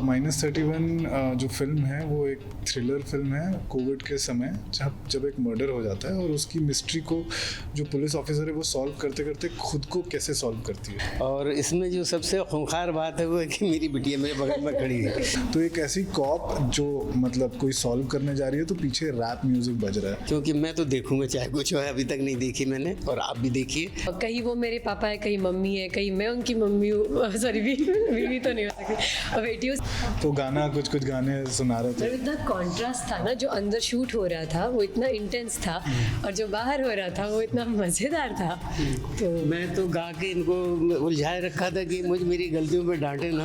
-31 जो फिल्म है वो एक थ्रिलर फिल्म है कोविड के समय जब एक मर्डर हो जाता है और उसकी मिस्ट्री को जो पुलिस ऑफिसर है वो सॉल्व करते करते खुद को कैसे सॉल्व करती है। और इसमें जो सबसे खूंखार बात है वो है कि मेरी बिटिया मेरे बगल में खड़ी है। तो एक ऐसी कॉप जो मतलब कोई सॉल्व करने जा रही है तो पीछे रैप म्यूजिक बज रहा है। क्योंकि मैं तो देखूंगा चाहे कुछ हो, अभी तक नहीं देखी मैंने और आप भी देखिए। कहीं वो मेरे पापा है, कहीं मम्मी है, कहीं मैं उनकी मम्मी हूँ, सॉरी बीवी तो नहीं हो सकती, और बेटी हूँ। तो गाना कुछ गाने सुना रहे थे। इतना कॉन्ट्रास्ट था ना, जो अंदर शूट हो रहा था वो इतना इंटेंस था और जो बाहर हो रहा था वो इतना मज़ेदार था। तो मैं तो गा के इनको उलझाए रखा था कि मुझे मेरी गलतियों पे डांटे ना।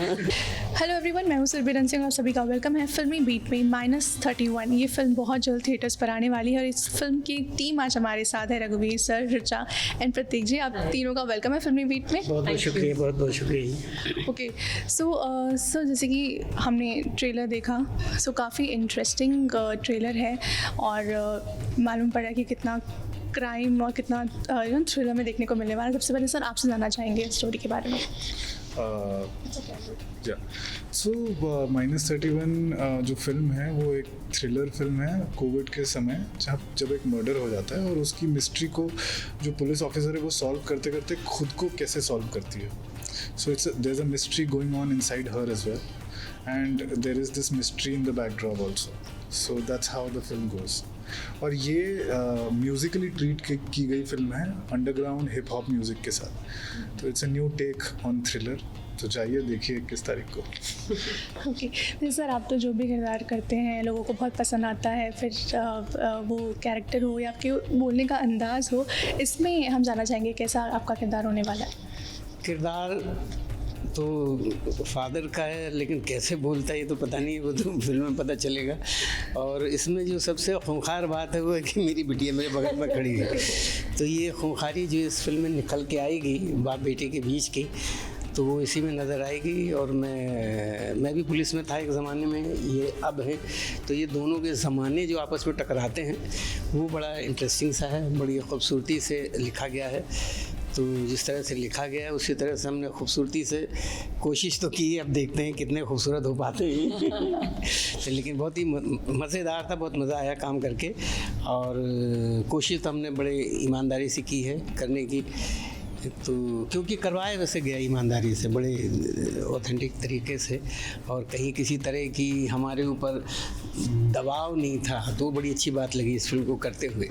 हेलो एवरीवन, मैं हूँ सुरभिरन सिंह और सभी का वेलकम है फिल्मी बीट में। -31 ये फिल्म बहुत जल्द थिएटर्स पर आने वाली है और इस फिल्म की टीम आज हमारे साथ है। रघुवीर सर, ऋचा एंड प्रतीक जी, आप तीनों का वेलकम है फिल्मी बीट में। बहुत बहुत शुक्रिया, बहुत बहुत शुक्रिया। ओके, सो जैसे कि हमने ट्रेलर देखा, सो काफ़ी इंटरेस्टिंग ट्रेलर है और मालूम पड़ा कि कितना क्राइम और कितना थ्रिलर में देखने को मिलने वाला है। सबसे पहले सर आपसे जानना चाहेंगे स्टोरी के बारे में। सो -31 जो फिल्म है वो एक थ्रिलर फिल्म है कोविड के समय जब एक मर्डर हो जाता है और उसकी मिस्ट्री को जो पुलिस ऑफिसर है वो सॉल्व करते करते खुद को कैसे सॉल्व करती है। So there is a mystery going on inside her as well and there is this mystery in the backdrop also. So that's how the film goes. और ये म्यूज़िकली ट्रीट की गई फिल्म है अंडरग्राउंड हिप हॉप म्यूज़िक के साथ। तो it's a new take on thriller. तो जाइए देखिए 21 तारीख को। ओके सर, आप तो जो भी किरदार करते हैं लोगों को बहुत पसंद आता है, फिर वो कैरेक्टर हो या आपके बोलने का अंदाज़ हो, इसमें हम जानना चाहेंगे कैसा आपका किरदार होने वाला है। किरदार तो फादर का है, लेकिन कैसे बोलता है ये तो पता नहीं, वो तो फिल्म में पता चलेगा। और इसमें जो सबसे खूंखार बात है वो है कि मेरी बिटिया मेरे बगल में खड़ी है। तो ये खूंखारी जो इस फिल्म में निकल के आएगी बाप बेटे के बीच की, तो वो इसी में नज़र आएगी। और मैं भी पुलिस में था एक ज़माने में, ये अब है, तो ये दोनों के ज़माने जो आपस में टकराते हैं वो बड़ा इंटरेस्टिंग सा है, बड़ी खूबसूरती से लिखा गया है। तो जिस तरह से लिखा गया है उसी तरह से हमने खूबसूरती से कोशिश तो की है, अब देखते हैं कितने खूबसूरत हो पाते हैं। तो लेकिन बहुत ही मज़ेदार था, बहुत मज़ा आया काम करके और कोशिश तो हमने बड़े ईमानदारी से की है करने की। तो क्योंकि करवाए वैसे गया ईमानदारी से, बड़े ऑथेंटिक तरीके से, और कहीं किसी तरह की हमारे ऊपर दबाव नहीं था। तो बड़ी अच्छी बात लगी इस फिल्म को करते हुए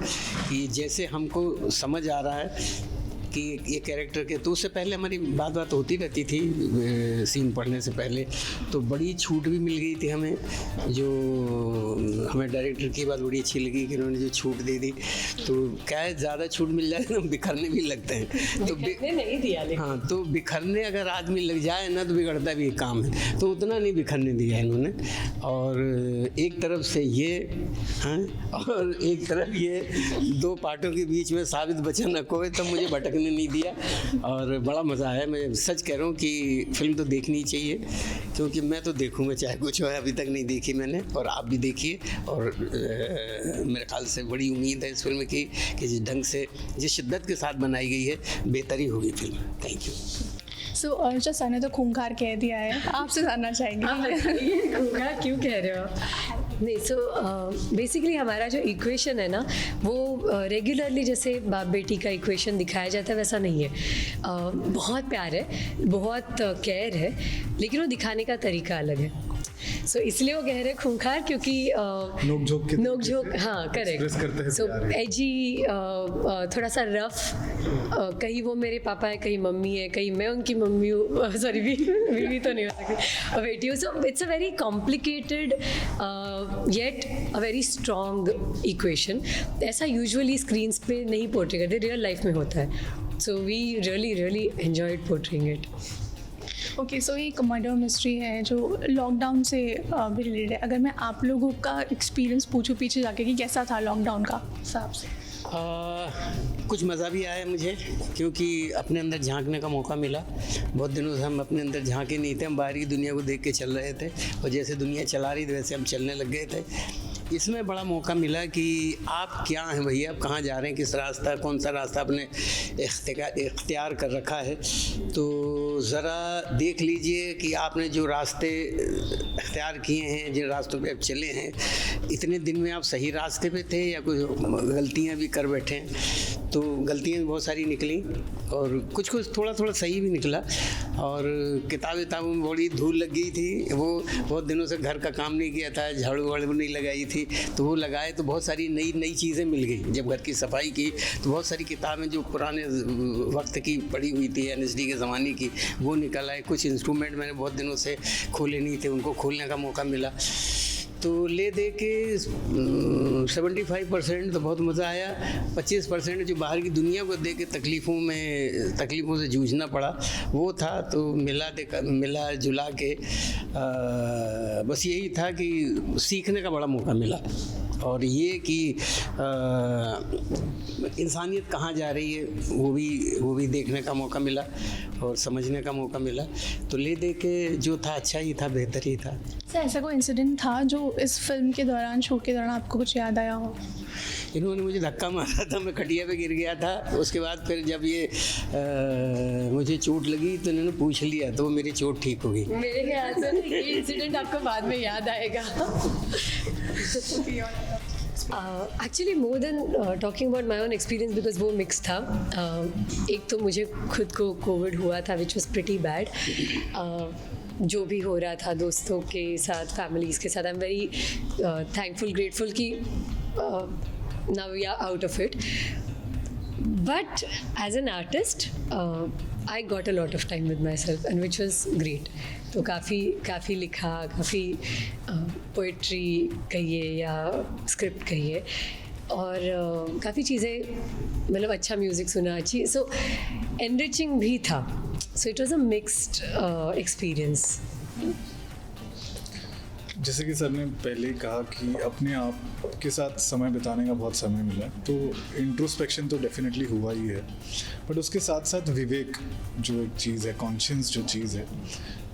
कि जैसे हमको समझ आ रहा है कि ये कैरेक्टर के, तो उससे पहले हमारी बात होती रहती थी सीन पढ़ने से पहले, तो बड़ी छूट भी मिल गई थी हमें। जो हमें डायरेक्टर की बात बड़ी अच्छी लगी कि उन्होंने जो छूट दे दी। तो क्या है, ज़्यादा छूट मिल जाए तो बिखरने भी लगते हैं। तो नहीं दिया, हाँ, तो बिखरने अगर आदमी लग जाए ना तो बिगड़ता भी एक काम है, तो उतना नहीं बिखरने दिया इन्होंने। और एक तरफ से ये हाँ, और एक तरफ ये दो पार्टों के बीच में साबित बचन रखो, तो मुझे भटकने नहीं दिया और बड़ा मज़ा आया। मैं सच कह रहा हूँ कि फिल्म तो देखनी चाहिए, क्योंकि मैं तो देखूँगा चाहे कुछ हो, अभी तक नहीं देखी मैंने, और आप भी देखिए। और मेरे ख्याल से बड़ी उम्मीद है इस फिल्म की कि जिस ढंग से, जिस शिद्दत के साथ बनाई गई है, बेहतरी होगी फिल्म। Thank you. सो अर्चा सर ने तो खूंखार कह दिया है, आपसे जानना चाहेंगे। खूंखार क्यों कह रहे हो? नहीं, सो बेसिकली हमारा जो इक्वेशन है ना, वो रेगुलरली जैसे बाप बेटी का इक्वेशन दिखाया जाता है वैसा नहीं है। बहुत प्यार है, बहुत केयर है, लेकिन वो दिखाने का तरीका अलग है। सो इसलिए वो कह रहे खूंखार, क्योंकि नोक-झोंक, हाँ करेक्ट। सो एजी, थोड़ा सा रफ, कहीं वो मेरे पापा है, कहीं मम्मी है, कहीं मैं उनकी मम्मी हूँ, सॉरी बीवी तो नहीं हो सकती, और बेटी हूँ। So it's a very complicated yet a very strong equation. ऐसा यूजुअली स्क्रीन्स पे नहीं पोर्ट्रे करते, रियल लाइफ में होता है। So we really enjoyed portraying it. Okay, so एक मर्डर मिस्ट्री है जो लॉकडाउन से भी रिलेटेड है। अगर मैं आप लोगों का एक्सपीरियंस पूछूं पीछे जाके कि कैसा था लॉकडाउन का हिसाब से? कुछ मज़ा भी आया मुझे, क्योंकि अपने अंदर झांकने का मौका मिला। बहुत दिनों से हम अपने अंदर झांके नहीं थे, हम बाहर की दुनिया को देख के चल रहे थे, और जैसे दुनिया चला रही थी वैसे हम चलने लग गए थे। इसमें बड़ा मौका मिला कि आप क्या हैं भैया, आप कहाँ जा रहे हैं, किस रास्ता, कौन सा रास्ता आपने इख्तियार कर रखा है, तो ज़रा देख लीजिए कि आपने जो रास्ते इख्तियार किए हैं, जिन रास्तों पे आप चले हैं, इतने दिन में आप सही रास्ते पे थे या कुछ गलतियाँ भी कर बैठे हैं। तो गलतियाँ भी बहुत सारी निकली और कुछ थोड़ा थोड़ा सही भी निकला। और किताबों में बड़ी धूल लग गई थी, वो बहुत दिनों से घर का काम नहीं किया था, झाड़ू वाड़ू नहीं लगाई थी, तो वो लगाए तो बहुत सारी नई चीज़ें मिल गई। जब घर की सफाई की तो बहुत सारी किताबें जो पुराने वक्त की पड़ी हुई थी, NSD के ज़माने की, वो निकल आए। कुछ इंस्ट्रूमेंट मैंने बहुत दिनों से खोले नहीं थे, उनको खोलने का मौका मिला। तो ले दे के 75% तो बहुत मज़ा आया। 25% जो बाहर की दुनिया को दे के तकलीफ़ों से जूझना पड़ा वो था। तो मिला जुला के बस यही था कि सीखने का बड़ा मौका मिला और ये कि इंसानियत कहाँ जा रही है वो भी देखने का मौका मिला और समझने का मौका मिला। तो ले दे के जो था अच्छा ही था, बेहतर ही था। सर ऐसा कोई इंसिडेंट था जो इस फिल्म के दौरान, शूट के दौरान आपको कुछ याद आया हो? इन्होंने मुझे धक्का मारा था, मैं खटिया पे गिर गया था। उसके बाद फिर जब ये मुझे चोट लगी तो इन्होंने पूछ लिया तो मेरी चोट ठीक हो गई। मेरे ख्याल से ये इंसिडेंट आपको बाद में याद आएगा। Actually more than talking about my own experience, because वो मिक्स था। एक तो मुझे खुद को कोविड हुआ था विच वॉज प्रिटी बैड। जो भी हो रहा था दोस्तों के साथ, फैमिलीज़ के साथ, I am very thankful, grateful कि now we are out of it. But as an artist, I got a lot of time with myself, and which was great. तो काफ़ी लिखा, काफ़ी पोइट्री कहिए या स्क्रिप्ट कहिए, और काफ़ी चीज़ें, मतलब अच्छा म्यूज़िक सुना, अच्छी, सो एनरिचिंग भी था। So it was a mixed experience. जैसे कि सर ने पहले ही कहा कि अपने आप के साथ समय बिताने का बहुत समय मिला, तो इंट्रोस्पेक्शन तो डेफिनेटली हुआ ही है, बट उसके साथ साथ विवेक जो एक चीज़ है, कॉन्शियस जो चीज़ है,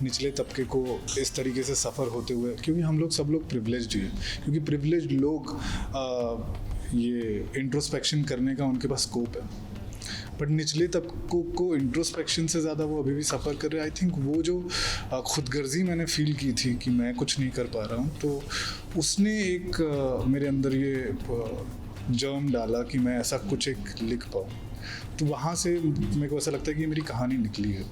निचले तबके को इस तरीके से सफ़र होते हुए, क्योंकि हम लोग सब लोग प्रिविलेज्ड ही हैं, क्योंकि प्रिविलेज्ड लोग ये इंट्रोस्पेक्शन करने का उनके पास स्कोप है, बट निचले तबकों को इंट्रोस्पेक्शन से ज़्यादा वो अभी भी सफ़र कर रहे हैं। आई थिंक वो जो खुदगर्जी मैंने फील की थी कि मैं कुछ नहीं कर पा रहा हूँ, तो उसने एक मेरे अंदर ये जर्म डाला कि मैं ऐसा कुछ एक लिख पाऊँ। तो वहाँ से मेरे को ऐसा लगता है कि मेरी कहानी निकली है।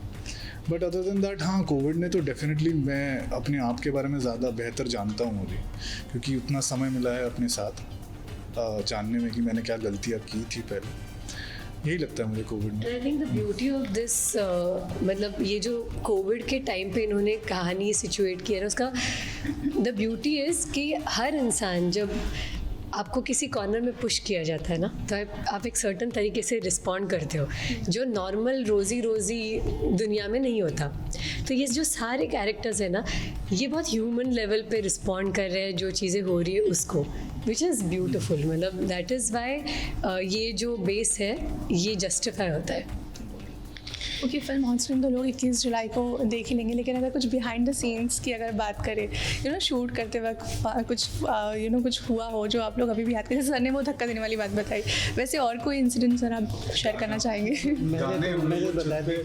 बट अदर देन दैट, हाँ, कोविड ने तो डेफिनेटली, मैं अपने आप के बारे में ज़्यादा बेहतर जानता हूँ अभी, क्योंकि उतना समय मिला है अपने साथ जानने में कि मैंने क्या गलतियाँ की थी पहले। यही लगता है मुझे कोविड में। I think the beauty of this, मतलब ये जो कोविड के टाइम पे इन्होंने कहानी सिचुएट किया है, उसका द ब्यूटी इज़ कि हर इंसान, जब आपको किसी कॉर्नर में पुश किया जाता है ना, तो आप एक सर्टन तरीके से रिस्पॉन्ड करते हो, जो नॉर्मल रोज़ी दुनिया में नहीं होता। तो ये जो सारे कैरेक्टर्स हैं ना, ये बहुत ह्यूमन लेवल पे रिस्पॉन्ड कर रहे हैं जो चीज़ें हो रही है उसको, विच इज़ ब्यूटिफुल। मतलब दैट इज़ वाई ये जो बेस है ये जस्टिफाई होता है। ओके, फिल्म ऑन स्क्रीन तो लोग 21 जुलाई को देख ही लेंगे, लेकिन अगर कुछ बिहाइंड द सीन्स की अगर बात करें, शूट करते वक्त कुछ कुछ हुआ हो जो आप लोग अभी भी याद करें, जैसे सर ने वो धक्का देने वाली बात बताई, वैसे और कोई इंसिडेंट सर आप शेयर करना चाहेंगे? मैंने बताया पे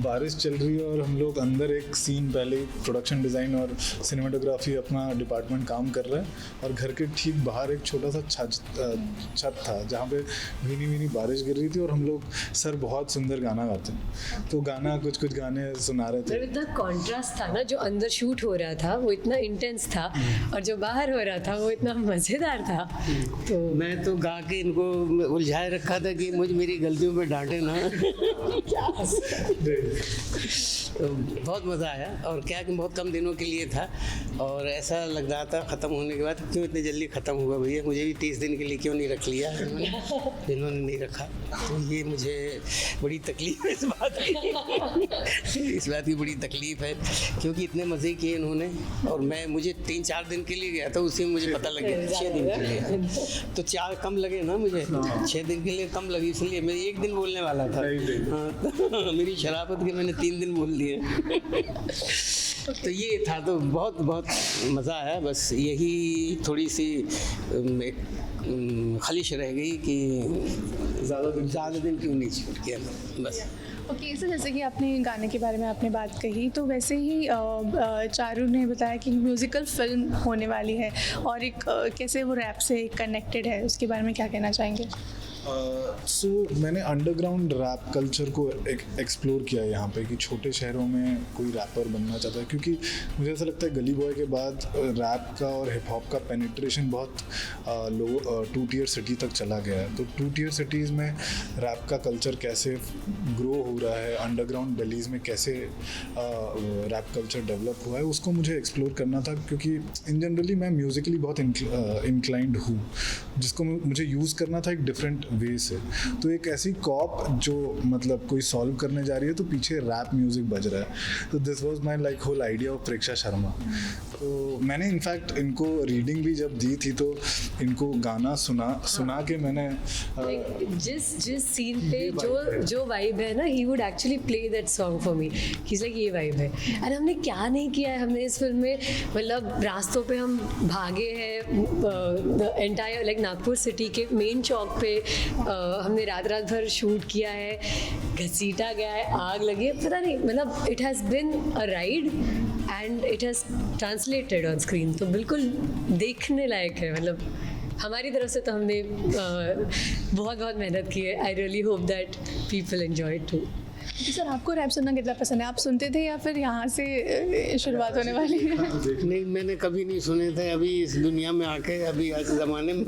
बारिश चल रही है और हम लोग अंदर एक सीन, पहले प्रोडक्शन डिज़ाइन और सिनेमाटोग्राफी अपना डिपार्टमेंट काम कर रहा है, और घर के ठीक बाहर एक छोटा सा छत था जहाँ पे भीनी बारिश गिर रही थी, और हम लोग, सर बहुत सुंदर गाना गाते हैं, तो गाना कुछ गाने सुना रहे थे। इतना कॉन्ट्रास्ट था ना, जो अंदर शूट हो रहा था वो इतना इंटेंस था, और जो बाहर हो रहा था वो इतना मज़ेदार था। तो मैं तो गा के इनको उलझाए रखा था कि मेरी गलतियों पे डांटे ना। तो बहुत मज़ा आया, और क्या कि बहुत कम दिनों के लिए था, और ऐसा लग रहा था ख़त्म होने के बाद क्यों इतनी जल्दी ख़त्म हुआ भैया, मुझे भी 30 दिन के लिए क्यों नहीं रख लिया इन्होंने नहीं रखा। तो ये मुझे बड़ी तकलीफ है इस बात की बड़ी तकलीफ है, क्योंकि इतने मज़े किए इन्होंने, और मुझे 3-4 दिन के लिए गया था, उसी में मुझे पता लग गया 6 दिन के लिए, तो 4 कम लगे ना मुझे, 6 दिन के लिए कम लगी, इसलिए मैं 1 दिन बोलने वाला था। हाँ, मेरी शराफत के मैंने 3 दिन बोल दिए। तो ये था, तो बहुत बहुत मज़ा आया। बस यही थोड़ी सी एक खलिश रह गई कि ज़्यादा दिन क्यों नहीं शूट किया, बस। ओके सर, जैसे कि आपने गाने के बारे में आपने बात कही, तो वैसे ही चारू ने बताया कि म्यूज़िकल फिल्म होने वाली है और एक कैसे वो रैप से कनेक्टेड है, उसके बारे में क्या कहना चाहेंगे? सो मैंने अंडरग्राउंड रैप कल्चर को एक्सप्लोर किया है यहाँ पे, कि छोटे शहरों में कोई रैपर बनना चाहता है, क्योंकि मुझे ऐसा लगता है गली बॉय के बाद रैप का और हिप हॉप का पेनिट्रेशन बहुत लो 2 टियर सिटी तक चला गया है। तो 2 टियर सिटीज़ में रैप का कल्चर कैसे ग्रो हो रहा है, अंडरग्राउंड गलीज़ में कैसे रैप कल्चर डेवलप हुआ है, उसको मुझे एक्सप्लोर करना था, क्योंकि इन जनरली मैं म्यूज़िकली बहुत इंक्लाइंड हूँ, जिसको मुझे यूज़ करना था एक डिफरेंट वे से। तो एक ऐसी कॉप जो मतलब कोई सॉल्व करने जा रही है तो पीछे रैप म्यूजिक बज रहा है, तो this was my like whole idea of Preksha Sharma. तो मैंने इनफैक्ट इनको रीडिंग भी जब दी थी तो इनको गाना सुना के मैंने जिस सीन पे जो वाइब है ना, he would actually play that song for me, he like ये वाइब है। और हमने क्या नहीं किया है, हमने इस फिल्म में मतलब रास्तों पे हम भागे हैं, एंटायर लाइक नागपुर सिटी के मेन चौक पे हमने रात भर शूट किया है, घसीटा गया है, आग लगी है, पता नहीं, मतलब it has been a ride and it has translated on screen. तो बिल्कुल देखने लायक है, मतलब हमारी तरफ से तो हमने बहुत मेहनत की है। I really hope that people enjoy too. Sir, आपको रैप सुनना कितना पसंद है? आप सुनते थे या फिर यहाँ से शुरुआत होने वाली है? नहीं, मैंने कभी नहीं सुने थे, अभी इस दुनिया में आके अभी आज ज़माने में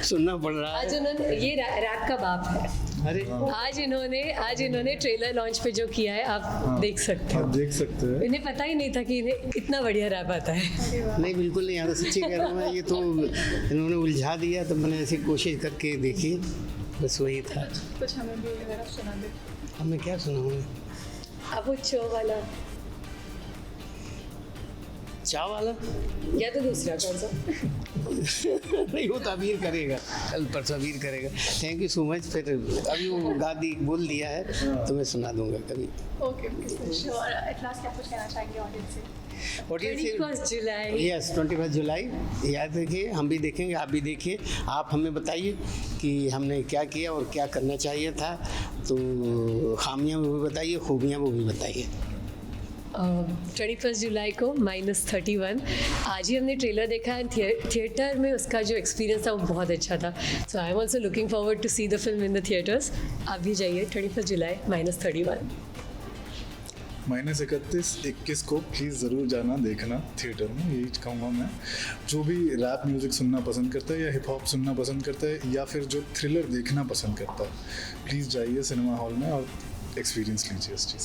सुनना पड़ रहा है। आज उन्होंने ये रैप का बाप है। अरे आज इन्होंने ट्रेलर लॉन्च पे जो किया है, आप देख सकते हो। आप देख सकते हैं। इन्हें पता ही नहीं था कि इन्हें इतना बढ़िया रैप आता है। नहीं, बिल्कुल नहीं आता, सच्ची कह रहा हूँ मैं। ये तो इन्होंने उलझा दिया, तो मैंने ऐसी कोशिश करके देखी, बस वही था। कुछ हमें भी अगर आप सुना दे। हमें क्या सुनाऊंगा? अब वो चो वाला चाय वाला या तो दूसरा कौन सा? नहीं, वो तो अबीर करेगा, कल परसों अबीर करेगा। Thank you so much. फिर अभी वो बोल दिया है तो मैं सुना दूंगा कभी। Okay, sure. एट लास्ट क्या कुछ कहना चाहेंगे ऑडियंस से? 21 जुलाई। यस, 21 जुलाई याद रखिए, हम भी देखेंगे, आप भी देखिए। आप हमें बताइए कि हमने क्या किया और क्या करना चाहिए था, तो खामियां वो भी बताइए, खूबियां वो भी बताइए। 21 जुलाई को -31 आज ही हमने ट्रेलर देखा है थिएटर में, उसका जो एक्सपीरियंस था वो बहुत अच्छा था। So I am also looking forward to see the film in the theatres. आप भी जाइए 21 जुलाई -31। -31-21 को प्लीज़ ज़रूर जाना देखना थिएटर में, यही कहूँगा मैं। जो भी रैप म्यूज़िक सुनना पसंद करता है या हिप हॉप सुनना पसंद करता है या फिर जो थ्रिलर देखना पसंद करता है, प्लीज़ जाइए सिनेमा हॉल में और एक्सपीरियंस लीजिए इस चीज़।